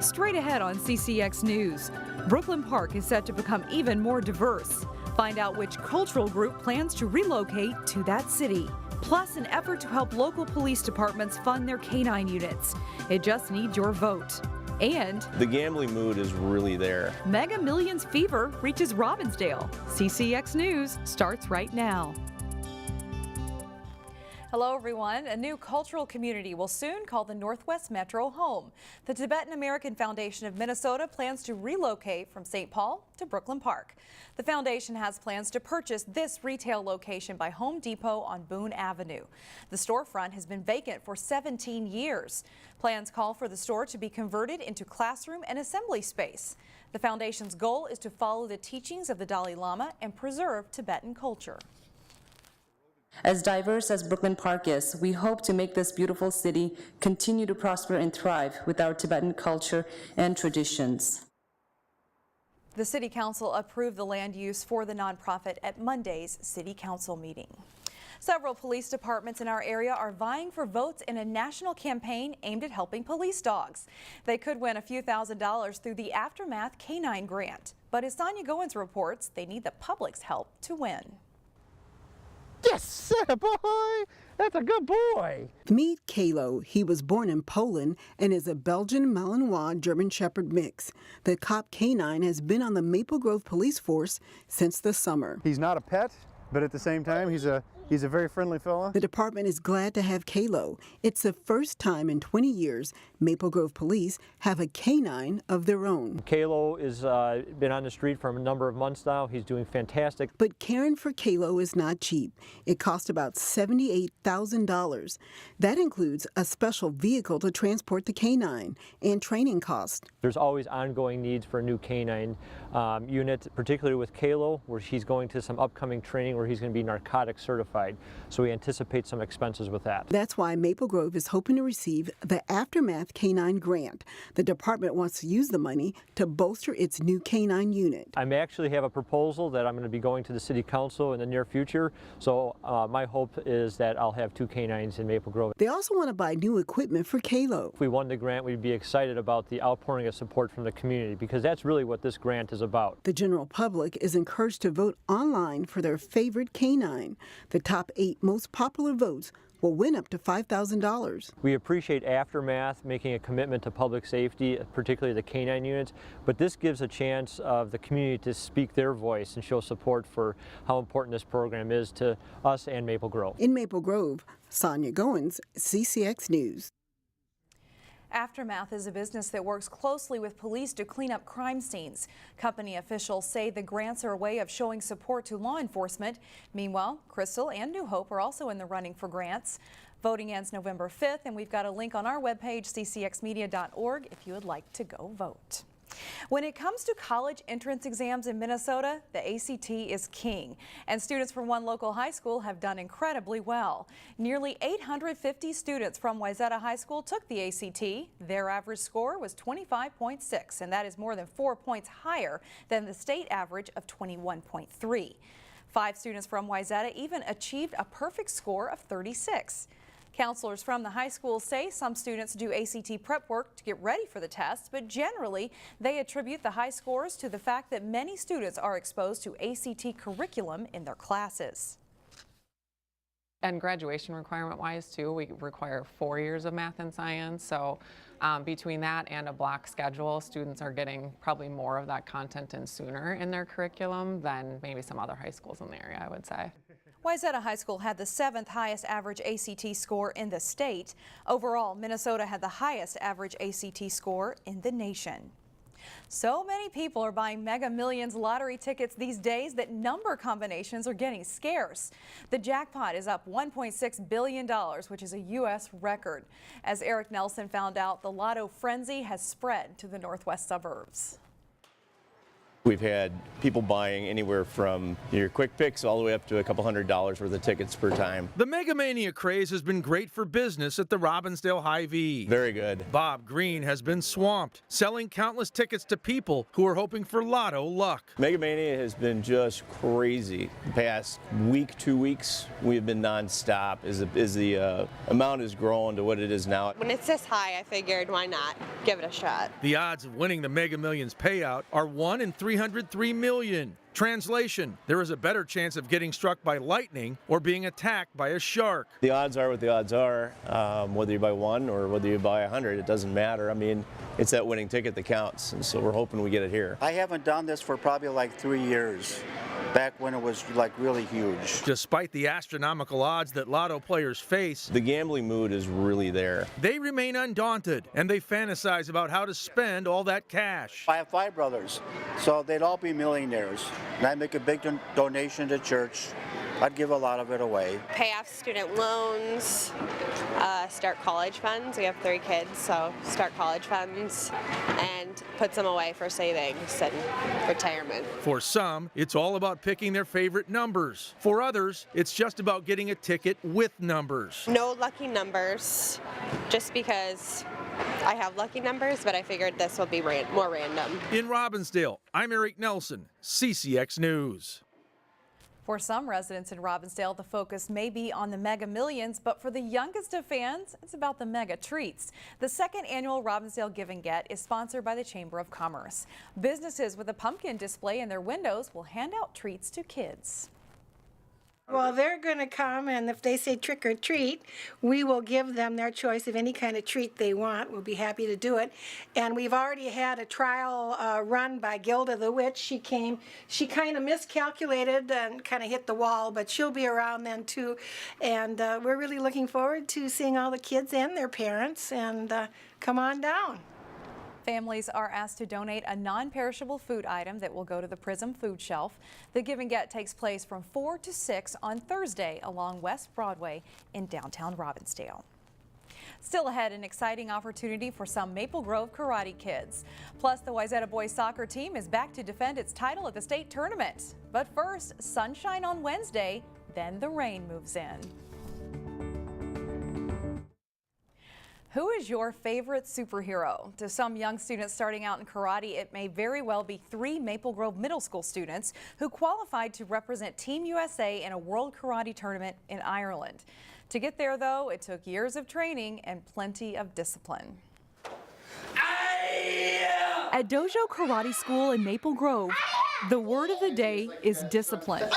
Straight ahead on CCX News, Brooklyn Park is set to become even more diverse. Find out which cultural group plans to relocate to that city. Plus, an effort to help local police departments fund their canine units. It just needs your vote. And the gambling mood is really there. Mega Millions fever reaches Robbinsdale. CCX News starts right now. Hello everyone. A new cultural community will soon call the Northwest Metro home. The Tibetan American Foundation of Minnesota plans to relocate from St. Paul to Brooklyn Park. The foundation has plans to purchase this retail location by Home Depot on Boone Avenue. The storefront has been vacant for 17 years. Plans call for the store to be converted into classroom and assembly space. The foundation's goal is to follow the teachings of the Dalai Lama and preserve Tibetan culture. As diverse as Brooklyn Park is, we hope to make this beautiful city continue to prosper and thrive with our Tibetan culture and traditions. The City Council approved the land use for the nonprofit at Monday's City Council meeting. Several police departments in our area are vying for votes in a national campaign aimed at helping police dogs. They could win a few $1,000s through the Aftermath K9 grant. But as Sonia Goins reports, they need the public's help to win. Yes, sir, boy! That's a good boy! Meet Kalo. He was born in Poland and is a Belgian Malinois German Shepherd mix. The Cop K9 has been on the Maple Grove police force since the summer. He's not a pet, but at the same time, he's a very friendly fella. The department is glad to have Kalo. It's the first time in 20 years Maple Grove police have a K9 of their own. Kalo has been on the street for a number of months now. He's doing fantastic. But caring for Kalo is not cheap. It costs about $78,000. That includes a special vehicle to transport the K9 and training costs. There's always ongoing needs for a new K9 unit, particularly with Kalo, where he's going to some upcoming training where he's going to be narcotics certified. So we anticipate some expenses with that. That's why Maple Grove is hoping to receive the Aftermath K9 grant. The department wants to use the money to bolster its new K9 unit. I may actually have a proposal that I'm going to be going to the City Council in the near future. So my hope is that I'll have 2 K9s in Maple Grove. They also want to buy new equipment for Kalo. If we won the grant, we'd be excited about the outpouring of support from the community, because that's really what this grant is about. The general public is encouraged to vote online for their favorite K9. The top 8 most popular votes will win up to $5,000. We appreciate Aftermath making a commitment to public safety, particularly the K9 units, but this gives a chance of the community to speak their voice and show support for how important this program is to us and Maple Grove. In Maple Grove, Sonia Goins, CCX News. Aftermath is a business that works closely with police to clean up crime scenes. Company officials say the grants are a way of showing support to law enforcement. Meanwhile, Crystal and New Hope are also in the running for grants. Voting ends November 5th, and we've got a link on our webpage, ccxmedia.org, if you would like to go vote. When it comes to college entrance exams in Minnesota, the ACT is king, and students from one local high school have done incredibly well. Nearly 850 students from Wayzata High School took the ACT. Their average score was 25.6, and that is more than 4 points higher than the state average of 21.3. 5 students from Wayzata even achieved a perfect score of 36. Counselors from the high school say some students do ACT prep work to get ready for the tests, but generally they attribute the high scores to the fact that many students are exposed to ACT curriculum in their classes. And graduation requirement-wise too, we require 4 years of math and science, so between that and a block schedule, students are getting probably more of that content in sooner in their curriculum than maybe some other high schools in the area, I would say. Wayzata High School had the 7th highest average ACT score in the state. Overall, Minnesota had the highest average ACT score in the nation. So many people are buying Mega Millions lottery tickets these days that number combinations are getting scarce. The jackpot is up $1.6 billion, which is a U.S. record. As Eric Nelson found out, the lotto frenzy has spread to the northwest suburbs. We've had people buying anywhere from your quick picks all the way up to a couple $100 worth of tickets per time. The Mega Mania craze has been great for business at the Robbinsdale Hy-Vee. Very good. Bob Green has been swamped, selling countless tickets to people who are hoping for lotto luck. Mega Mania has been just crazy. The past week, 2 weeks, we have been nonstop as the amount has grown to what it is now. When it's this high, I figured why not give it a shot. The odds of winning the Mega Millions payout are 1 in 303 million. Translation, there is a better chance of getting struck by lightning or being attacked by a shark. The odds are what the odds are. Whether you buy 1 or whether you buy 100, it doesn't matter. I mean, it's that winning ticket that counts, and so we're hoping we get it here. I haven't done this for probably like 3 years, back when it was like really huge. Despite the astronomical odds that lotto players face, The gambling mood is really there. they remain undaunted and they fantasize about how to spend all that cash. I have 5 brothers, so they'd all be millionaires. And I make a big donation to church. I'd give a lot of it away. Pay off student loans, start college funds. We have 3 kids, so start college funds and put some away for savings and retirement. For some, it's all about picking their favorite numbers. For others, it's just about getting a ticket with numbers. No lucky numbers, just because I have lucky numbers, but I figured this will be more random. In Robbinsdale, I'm Eric Nelson, CCX News. For some residents in Robbinsdale, the focus may be on the Mega Millions, but for the youngest of fans, it's about the Mega Treats. The second annual Robbinsdale Give and Get is sponsored by the Chamber of Commerce. Businesses with a pumpkin display in their windows will hand out treats to kids. Well, they're going to come, and if they say trick or treat, we will give them their choice of any kind of treat they want. We'll be happy to do it. And we've already had a trial run by Gilda the Witch. She came, she kind of miscalculated and kind of hit the wall, but she'll be around then too. And we're really looking forward to seeing all the kids and their parents, and come on down. Families are asked to donate a non-perishable food item that will go to the Prism food shelf. The Give and Get takes place from 4 to 6 on Thursday along West Broadway in downtown Robbinsdale. Still ahead, an exciting opportunity for some Maple Grove karate kids. Plus, the Wayzata boys soccer team is back to defend its title at the state tournament. But first, sunshine on Wednesday, then the rain moves in. Who is your favorite superhero? To some young students starting out in karate, it may very well be 3 Maple Grove Middle School students who qualified to represent Team USA in a World Karate Tournament in Ireland. To get there, though, it took years of training and plenty of discipline. At Dojo Karate School in Maple Grove, the word of the day is discipline.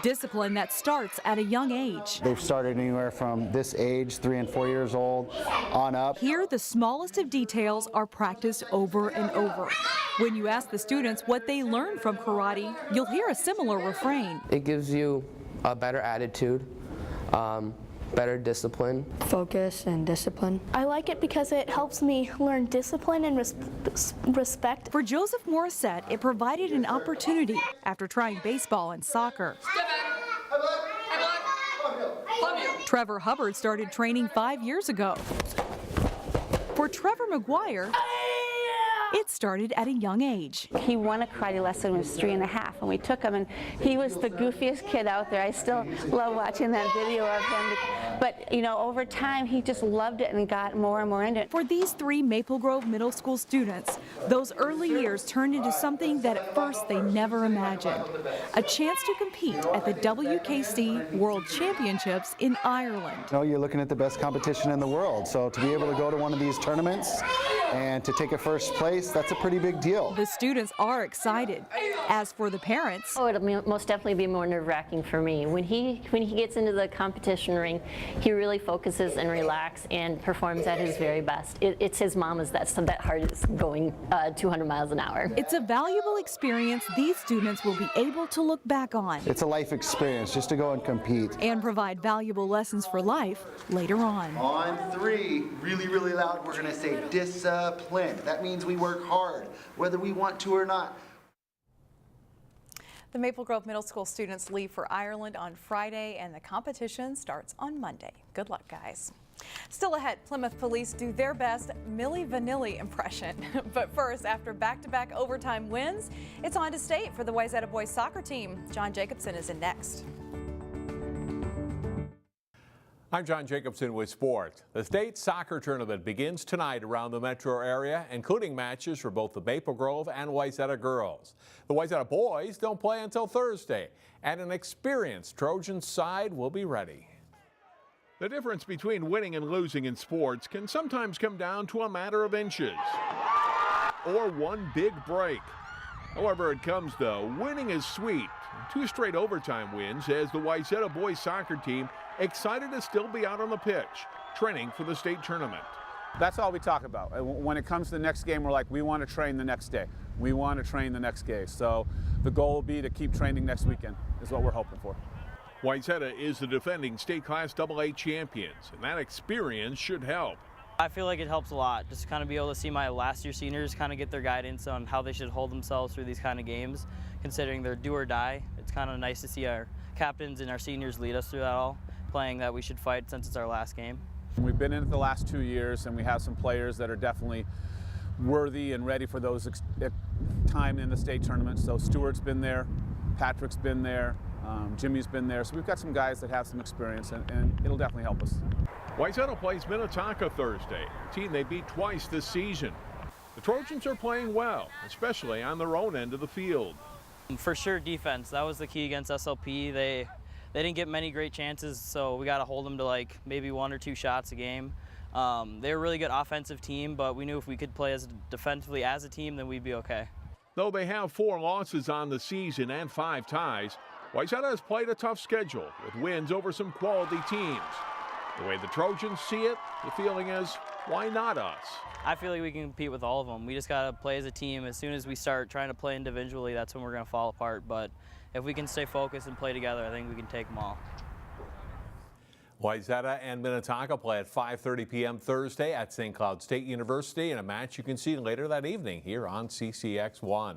Discipline that starts at a young age. They've started anywhere from this age, 3 and 4 years old, on up. Here, the smallest of details are practiced over and over. When you ask the students what they learned from karate, you'll hear a similar refrain. It gives you a better attitude, better discipline. Focus and discipline. I like it because it helps me learn discipline and respect. For Joseph Morissette, it provided an opportunity after trying baseball and soccer. Trevor Hubbard started training 5 years ago. For Trevor McGuire, it started at a young age. He won a karate lesson when he was 3 and a half, and we took him, and he was the goofiest kid out there. I still love watching that video of him. But, you know, over time, he just loved it and got more and more into it. For these 3 Maple Grove Middle School students, those early years turned into something that at first they never imagined. A chance to compete at the WKC World Championships in Ireland. You know, you're looking at the best competition in the world, so to be able to go to one of these tournaments and to take a first place, that's a pretty big deal. The students are excited. As for the parents, It'll most definitely be more nerve-wracking for me. When he gets into the competition ring, he really focuses and relaxes and performs at his very best. It's his mama's that heart is going 200 miles an hour. It's a valuable experience these students will be able to look back on. It's a life experience just to go and compete. And provide valuable lessons for life later on. On 3, really, really loud, we're gonna say discipline. That means we work hard, whether we want to or not. The Maple Grove Middle School students leave for Ireland on Friday, and the competition starts on Monday. Good luck, guys. Still ahead, Plymouth police do their best Milli Vanilli impression. But first, after back-to-back overtime wins, it's on to state for the Wayzata boys soccer team. John Jacobson is in next. I'm John Jacobson with sports. The state soccer tournament begins tonight around the metro area, including matches for both the Maple Grove and Wayzata girls. The Wayzata boys don't play until Thursday, and an experienced Trojan side will be ready. The difference between winning and losing in sports can sometimes come down to a matter of inches or one big break. However it comes, though, winning is sweet. 2 straight overtime wins has the Wayzata boys soccer team excited to still be out on the pitch, training for the state tournament. That's all we talk about. When it comes to the next game, we're like, we want to train the next day. We want to train the next game. So the goal will be to keep training next weekend is what we're hoping for. Wayzata is the defending state class AA champions, and that experience should help. I feel like it helps a lot, just to kind of be able to see my last year seniors kind of get their guidance on how they should hold themselves through these kind of games, considering they're do or die. It's kind of nice to see our captains and our seniors lead us through that all, playing that we should fight since it's our last game. We've been in it the last 2 years, and we have some players that are definitely worthy and ready for those time in the state tournament. So Stuart's been there, Patrick's been there, Jimmy's been there. So we've got some guys that have some experience, and it'll definitely help us. Wayzata plays Minneapolis Thursday, a team they beat twice this season. The Trojans are playing well, especially on their own end of the field. For sure, defense. That was the key against SLP. They didn't get many great chances, so we got to hold them to like maybe 1 or 2 shots a game. They're a really good offensive team, but we knew if we could play as defensively as a team, then we'd be okay. Though they have 4 losses on the season and 5 ties, Wayzata has played a tough schedule with wins over some quality teams. The way the Trojans see it, the feeling is, why not us? I feel like we can compete with all of them. We just got to play as a team. As soon as we start trying to play individually, that's when we're going to fall apart. But if we can stay focused and play together, I think we can take them all. Wayzata and Minnetonka play at 5:30 p.m. Thursday at St. Cloud State University in a match you can see later that evening here on CCX1.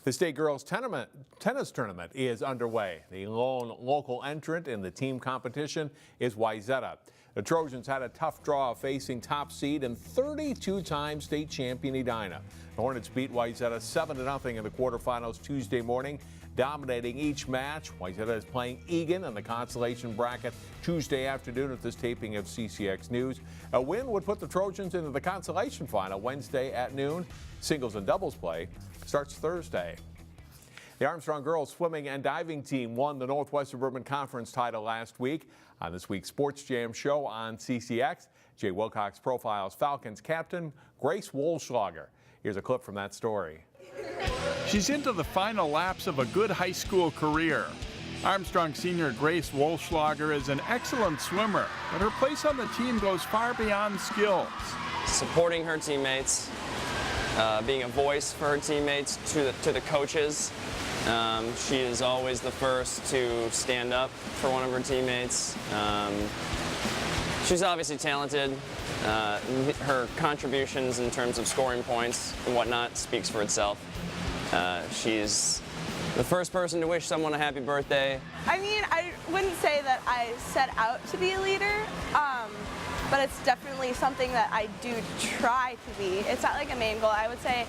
The state girls tennis tournament is underway. The lone local entrant in the team competition is Wayzata. The Trojans had a tough draw facing top seed and 32-time state champion Edina. The Hornets beat Wayzata 7-0 in the quarterfinals Tuesday morning, dominating each match. Wayzata is playing Egan in the consolation bracket Tuesday afternoon at this taping of CCX News. A win would put the Trojans into the consolation final Wednesday at noon. Singles and doubles play starts Thursday. The Armstrong girls swimming and diving team won the Northwest Suburban Conference title last week. On this week's Sports Jam show on CCX, Jay Wilcox profiles Falcons captain Grace Wolschlager. Here's a clip from that story. She's into the final laps of a good high school career. Armstrong senior Grace Wolschlager is an excellent swimmer, but her place on the team goes far beyond skills. Supporting her teammates, being a voice for her teammates to the coaches. She is always the first to stand up for one of her teammates. She's obviously talented. Her contributions in terms of scoring points and whatnot speaks for itself. She's the first person to wish someone a happy birthday. I mean, I wouldn't say that I set out to be a leader, but it's definitely something that I do try to be. It's not like a main goal. I would say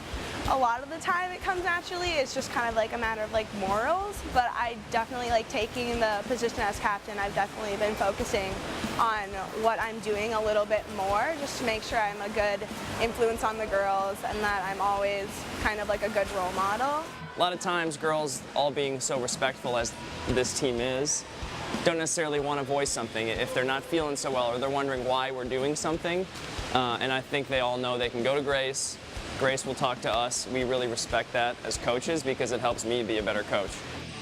a lot of the time it comes naturally. It's just kind of like a matter of like morals, but I definitely like taking the position as captain. I've definitely been focusing on what I'm doing a little bit more just to make sure I'm a good influence on the girls and that I'm always kind of like a good role model. A lot of times girls, all being so respectful as this team is, don't necessarily want to voice something if they're not feeling so well or they're wondering why we're doing something. And I think they all know they can go to Grace. Grace will talk to us. We really respect that as coaches because it helps me be a better coach.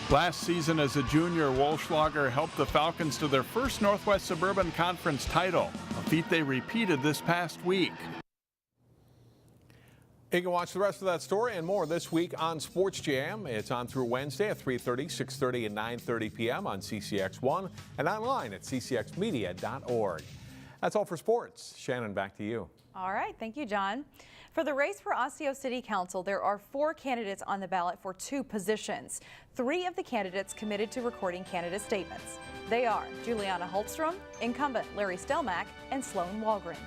Last season as a junior, Wolschlager helped the Falcons to their first Northwest Suburban Conference title, a feat they repeated this past week. You can watch the rest of that story and more this week on Sports Jam. It's on through Wednesday at 3:30, 6:30, and 9:30 p.m. on CCX1 and online at ccxmedia.org. That's all for sports. Shannon, back to you. All right. Thank you, John. For the race for Osseo City Council, there are 4 candidates on the ballot for 2 positions. 3 of the candidates committed to recording candidate statements. They are Juliana Holtstrom, incumbent Larry Stelmack, and Sloan Walgren.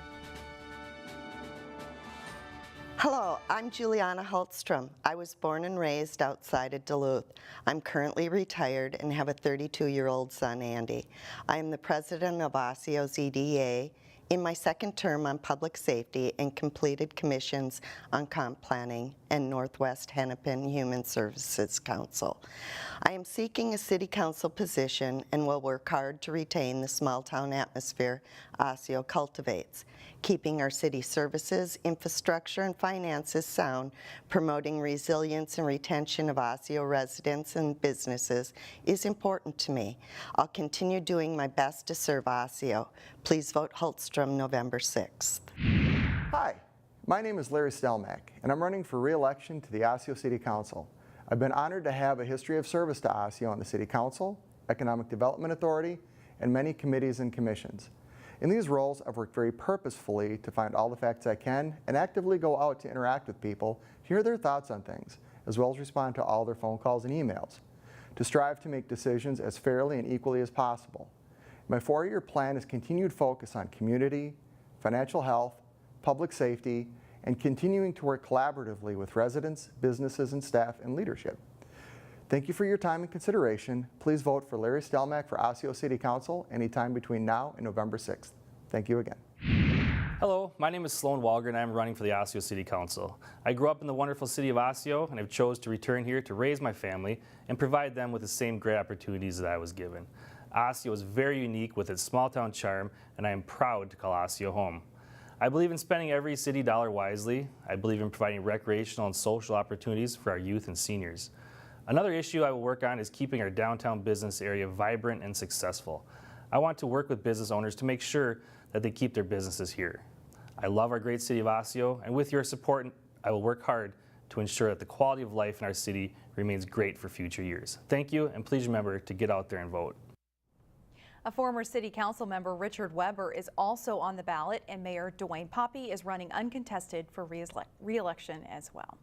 Hello, I'm Juliana Holtstrom. I was born and raised outside of Duluth. I'm currently retired and have a 32-year-old son, Andy. I am the president of Osseo's EDA, in my second term on public safety, and completed commissions on comp planning and Northwest Hennepin Human Services Council. I am seeking a city council position and will work hard to retain the small town atmosphere Osseo cultivates, keeping our city services, infrastructure, and finances sound, promoting resilience and retention of Osseo residents and businesses is important to me. I'll continue doing my best to serve Osseo. Please vote Holtstrom November 6th. Hi, my name is Larry Stelmack, and I'm running for re-election to the Osseo City Council. I've been honored to have a history of service to Osseo on the City Council, Economic Development Authority, and many committees and commissions. In these roles, I've worked very purposefully to find all the facts I can and actively go out to interact with people to hear their thoughts on things, as well as respond to all their phone calls and emails, to strive to make decisions as fairly and equally as possible. My 4-year plan is continued focus on community, financial health, public safety, and continuing to work collaboratively with residents, businesses, and staff and leadership. Thank you for your time and consideration. Please vote for Larry Stelmack for Osseo City Council anytime between now and November 6th. Thank you again. Hello, my name is Sloan Walgren. I'm running for the Osseo City Council. I grew up in the wonderful city of Osseo and have chose to return here to raise my family and provide them with the same great opportunities that I was given. Osseo is very unique with its small town charm, and I am proud to call Osseo home. I believe in spending every city dollar wisely. I believe in providing recreational and social opportunities for our youth and seniors. Another issue I will work on is keeping our downtown business area vibrant and successful. I want to work with business owners to make sure that they keep their businesses here. I love our great city of Osseo, and with your support, I will work hard to ensure that the quality of life in our city remains great for future years. Thank you, and please remember to get out there and vote. A former city council member, Richard Weber, is also on the ballot, and Mayor Dwayne Poppe is running uncontested for re-election as well.